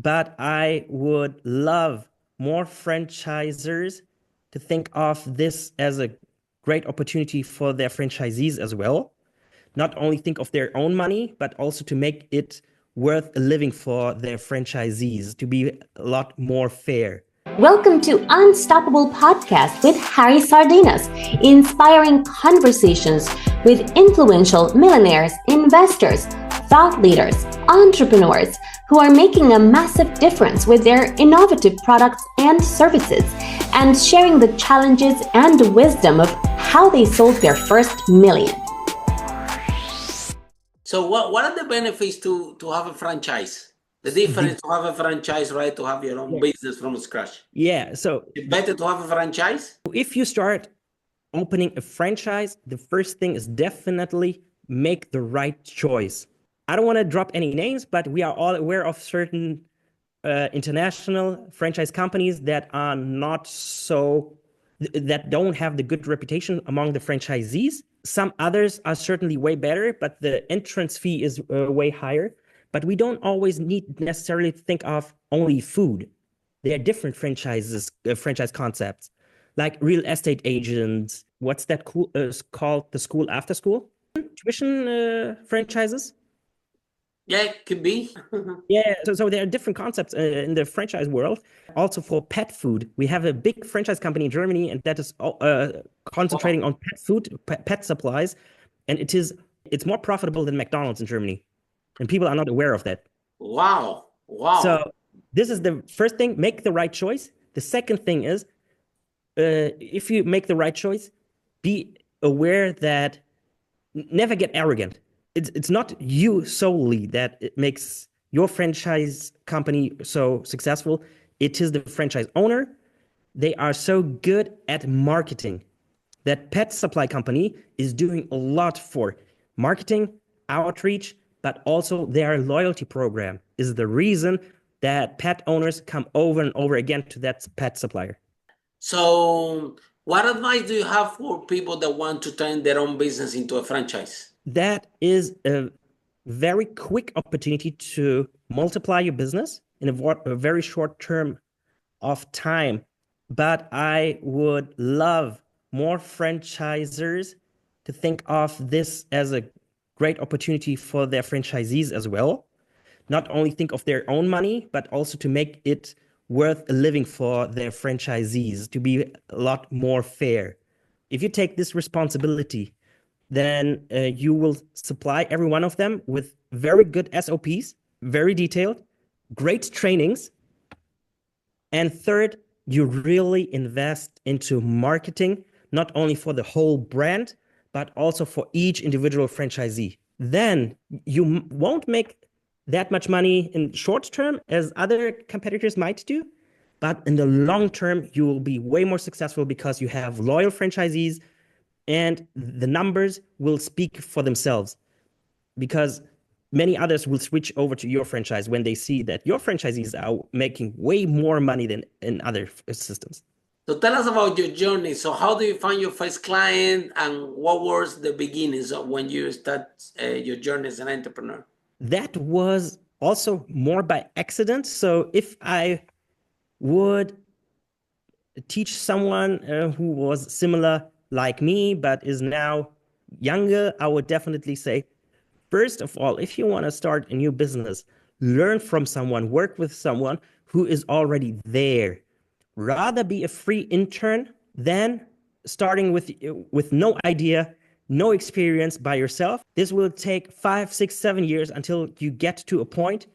but I would love more franchisors to think of this as a great opportunity for their franchisees as well. Not only think of their own money, but also to make it worth a living for their franchisees, to be a lot more fair. Welcome to Unstoppable Podcast with Harry Sardinas, inspiring conversations with influential millionaires, investors, thought leaders, entrepreneurs who are making a massive difference with their innovative products and services, and sharing the challenges and wisdom of how they sold their first million. So what are the benefits to have a franchise? The difference to have a franchise, right? To have your own business from scratch. Yeah, so It's better to have a franchise? if you start opening a franchise, the first thing is definitely make the right choice. I don't want to drop any names, but we are all aware of certain international franchise companies that are not so, that don't have the good reputation among the franchisees. Some others are certainly way better, but the entrance fee is way higher. But we don't always need necessarily to think of only food. There are different franchises, franchise concepts, like real estate agents. What's that called? The school after school? Tuition franchises? Yeah, it could be. Yeah, so there are different concepts in the franchise world. Also for pet food, we have a big franchise company in Germany, and that is concentrating on pet food, pet supplies, and it's more profitable than McDonald's in Germany, and people are not aware of that. Wow. So this is the first thing: make the right choice. The second thing is, if you make the right choice, be aware that never get arrogant. It's not you solely that it makes your franchise company so successful. It is the franchise owner. They are so good at marketing. That pet supply company is doing a lot for marketing, outreach, but also their loyalty program is the reason that pet owners come over and over again to that pet supplier. So what advice do you have for people that want to turn their own business into a franchise? That is a very quick opportunity to multiply your business in a very short term of time. But I would love more franchisors to think of this as a great opportunity for their franchisees as well. Not only think of their own money, but also to make it worth a living for their franchisees, to be a lot more fair. If you take this responsibility, then you will supply every one of them with very good SOPs, very detailed, great trainings. And third, you really invest into marketing, not only for the whole brand, but also for each individual franchisee. Then you won't make that much money in short term as other competitors might do. But in the long term, you will be way more successful because you have loyal franchisees, and the numbers will speak for themselves, because many others will switch over to your franchise when they see that your franchisees are making way more money than in other systems. So tell us about your journey. So how do you find your first client, and what was the beginnings of when you start your journey as an entrepreneur? That was also more by accident. So if I would teach someone who was similar like me, but is now younger, I would definitely say, first of all, if you want to start a new business, learn from someone, work with someone who is already there. Rather be a free intern than starting with no idea, no experience by yourself. This will take 5, 6, 7 years until you get to a point.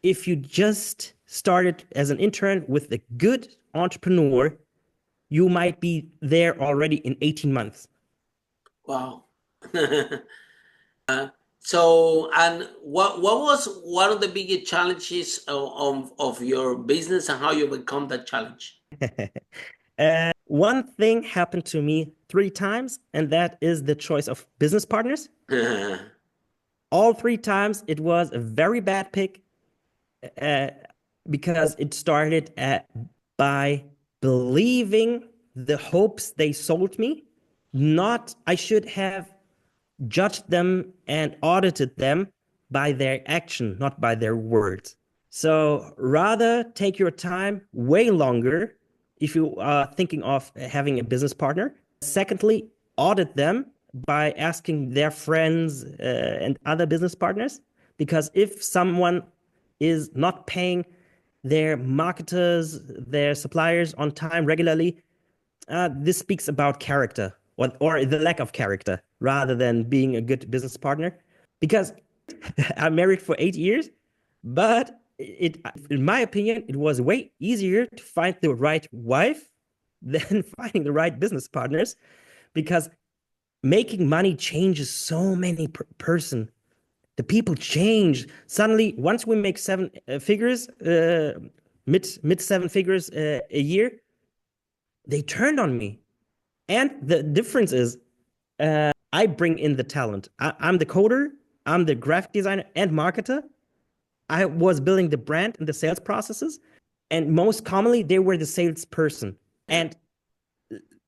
If you just started as an intern with a good entrepreneur, you might be there already in 18 months. Wow. So, and what was one of the biggest challenges of your business, and how you overcome that challenge? One thing happened to me 3 times, and that is the choice of business partners. All 3 times it was a very bad pick, because it started by believing the hopes they sold me. Not, I should have judged them and audited them by their action, not by their words. So rather take your time way longer if you are thinking of having a business partner. Secondly, audit them by asking their friends and other business partners, because if someone is not paying their marketers, their suppliers on time regularly, this speaks about character or the lack of character rather than being a good business partner. Because I'm married for 8 years, but in my opinion, it was way easier to find the right wife than finding the right business partners, because making money changes so many person. The people change suddenly. Once we make seven figures, mid seven figures a year, they turned on me. And the difference is, I bring in the talent. I'm the coder, I'm the graphic designer and marketer. I was building the brand and the sales processes, and most commonly they were the salesperson. And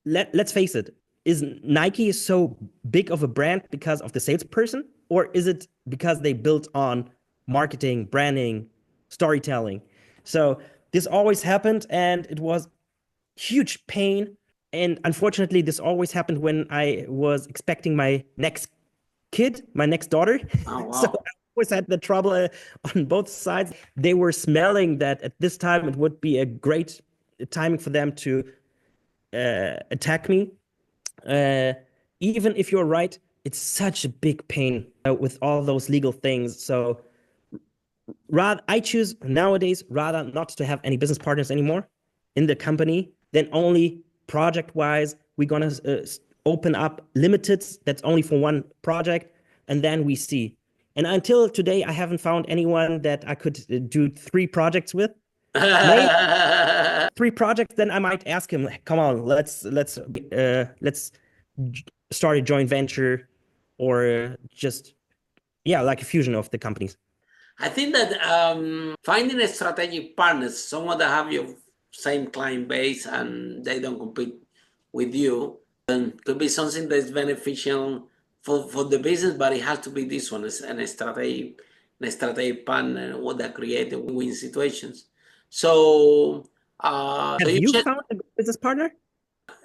let's face it, is Nike so big of a brand because of the salesperson, or is it because they built on marketing, branding, storytelling? So this always happened, and it was huge pain. And unfortunately, this always happened when I was expecting my next kid, my next daughter. Oh, So wow. I always had the trouble on both sides. They were smelling that at this time it would be a great timing for them to attack me. Uh, Even if you're right, it's such a big pain with all those legal things. So rather, I choose nowadays rather not to have any business partners anymore in the company, then only project wise. We're gonna open up limited that's only for one project, and then we see. And until today, I haven't found anyone that I could do 3 projects with. Maybe 3 projects, then I might ask him, come on, let's start a joint venture, or just, yeah, like a fusion of the companies. I think that finding a strategic partners, someone that have your same client base and they don't compete with you, could be something that's beneficial for the business, but it has to be this one, an strategic partner, what that create win-win situations. So, Have you found a good business partner?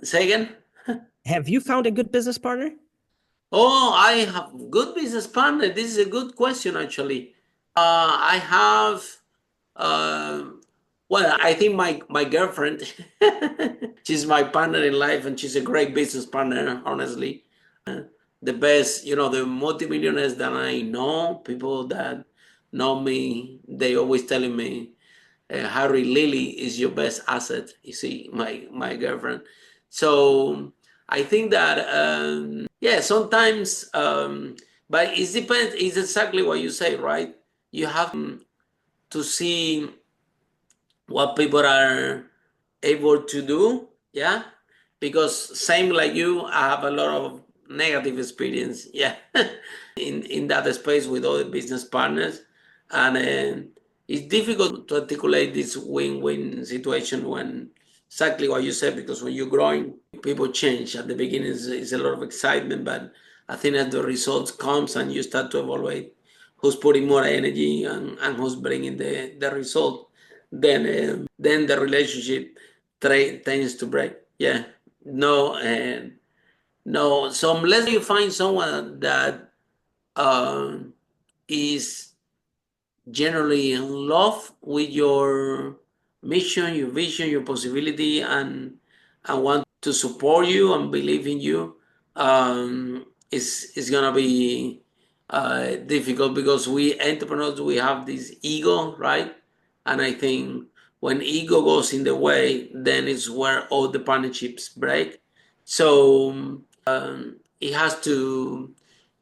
say again? Have you found a good business partner? Oh, I have good business partner. This is a good question, actually. I have, well, I think my girlfriend, she's my partner in life, and she's a great business partner, honestly. The best, the multimillionaires that I know, people that know me, they always telling me, Harry, Lily is your best asset. You see, my girlfriend. So I think that yeah, sometimes, but it depends. It's exactly what you say, right? You have to see what people are able to do, yeah, because same like you, I have a lot of negative experience, yeah, in that space with other business partners, and it's difficult to articulate this win-win situation when exactly what you said, because when you're growing, people change. At the beginning is a lot of excitement, but I think as the results comes and you start to evaluate who's putting more energy and who's bringing the result, then the relationship tends to break. Yeah, no, and no. So unless you find someone that uh, is generally in love with your mission, your vision, your possibility, and want to support you and believe in you, it's gonna be difficult, because we entrepreneurs, we have this ego, right? And I think when ego goes in the way, then it's where all the partnerships break. So it has to.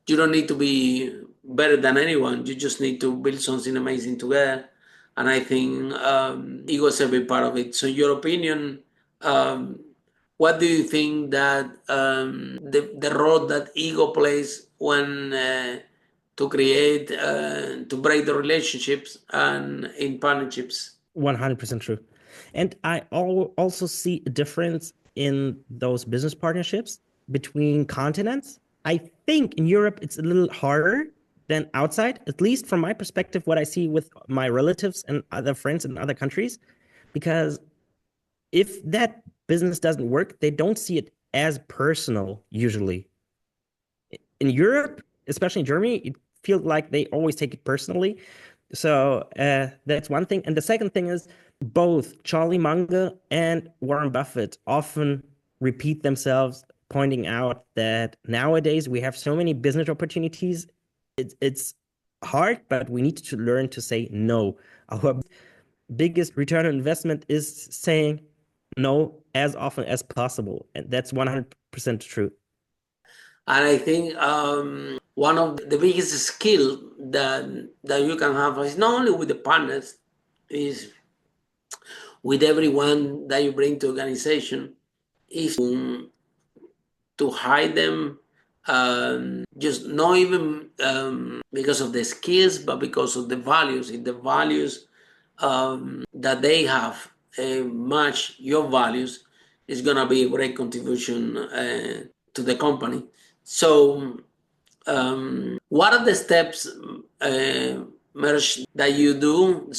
You don't need to be better than anyone. You just need to build something amazing together. And I think ego is a big part of it. So, your opinion, um, what do you think that the role that ego plays when to create, to break the relationships and in partnerships? 100% true. And I also see a difference in those business partnerships between continents. I think in Europe it's a little harder than outside, at least from my perspective, what I see with my relatives and other friends in other countries. Because if that business doesn't work, they don't see it as personal usually. In Europe, especially in Germany, it feels like they always take it personally. So that's one thing. And the second thing is both Charlie Munger and Warren Buffett often repeat themselves, pointing out that nowadays we have so many business opportunities. It's hard, but we need to learn to say no. Our biggest return on investment is saying no as often as possible. And that's 100% true. And I think one of the biggest skill that you can have is not only with the partners, is with everyone that you bring to organization, is to hide them, just not even because of the skills, but because of the values. If the values that they have match your values, it's gonna be a great contribution to the company. So, what are the steps, Merag, that you do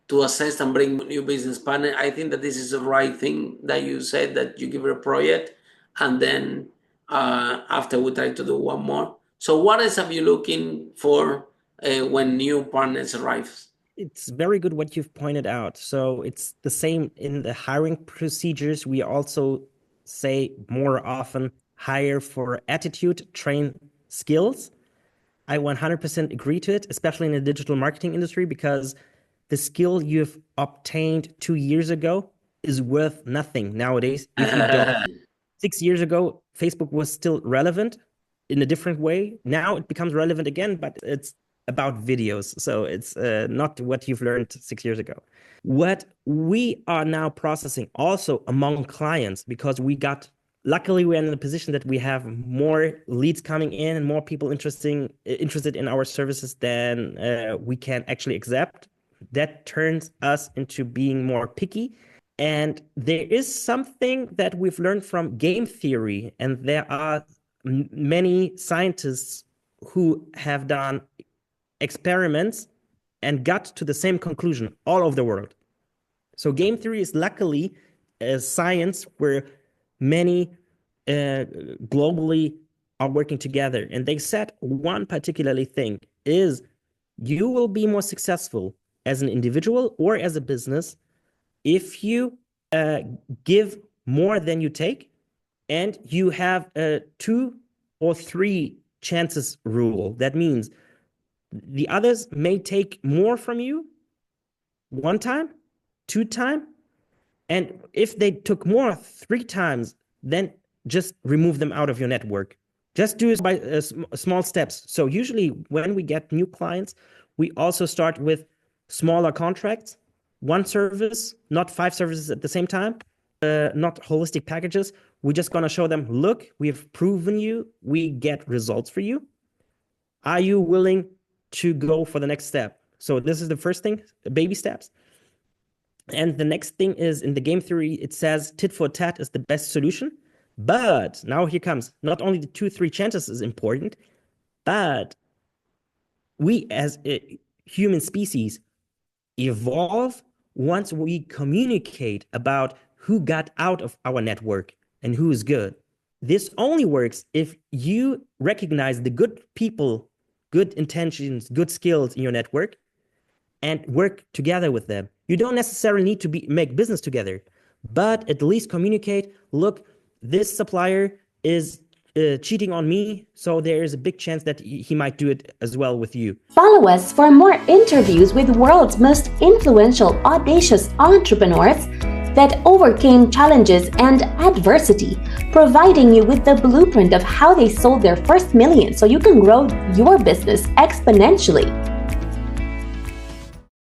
to assess and bring new business partner? I think that this is the right thing that you said, that you give it a project, and then after we try to do one more. So, what else are you looking for when new partners arrive? It's very good what you've pointed out. So it's the same in the hiring procedures. We also say more often hire for attitude, train skills. I 100% agree to it, especially in the digital marketing industry, because the skill you've obtained 2 years ago is worth nothing nowadays if you don't. 6 years ago, Facebook was still relevant in a different way. Now it becomes relevant again, but it's about videos. So it's not what you've learned 6 years ago. What we are now processing also among clients, because luckily we're in the position that we have more leads coming in and more people interested in our services than we can actually accept. That turns us into being more picky. And there is something that we've learned from game theory, and there are many scientists who have done experiments and got to the same conclusion all over the world. So game theory is luckily a science where many globally are working together. And they said one particularly thing is you will be more successful as an individual or as a business if you give more than you take, and you have a 2 or 3 chances rule. That means the others may take more from you 1 time, 2 times, and if they took more 3 times, then just remove them out of your network. Just do it by small steps. So usually when we get new clients, we also start with smaller contracts, 1 service, not 5 services at the same time, not holistic packages. We're just going to show them, look, we've proven you, we get results for you. Are you willing to go for the next step? So this is the first thing, baby steps. And the next thing is, in the game theory, it says tit for tat is the best solution. But now here comes, not only the 2-3 chances is important, but we as a human species evolve once we communicate about who got out of our network and who is good. This only works if you recognize the good people, good intentions, good skills in your network, and work together with them. You don't necessarily need to make business together, but at least communicate, look, this supplier is cheating on me, so there is a big chance that he might do it as well with you. Follow us for more interviews with the world's most influential, audacious entrepreneurs that overcame challenges and adversity, providing you with the blueprint of how they sold their first million so you can grow your business exponentially.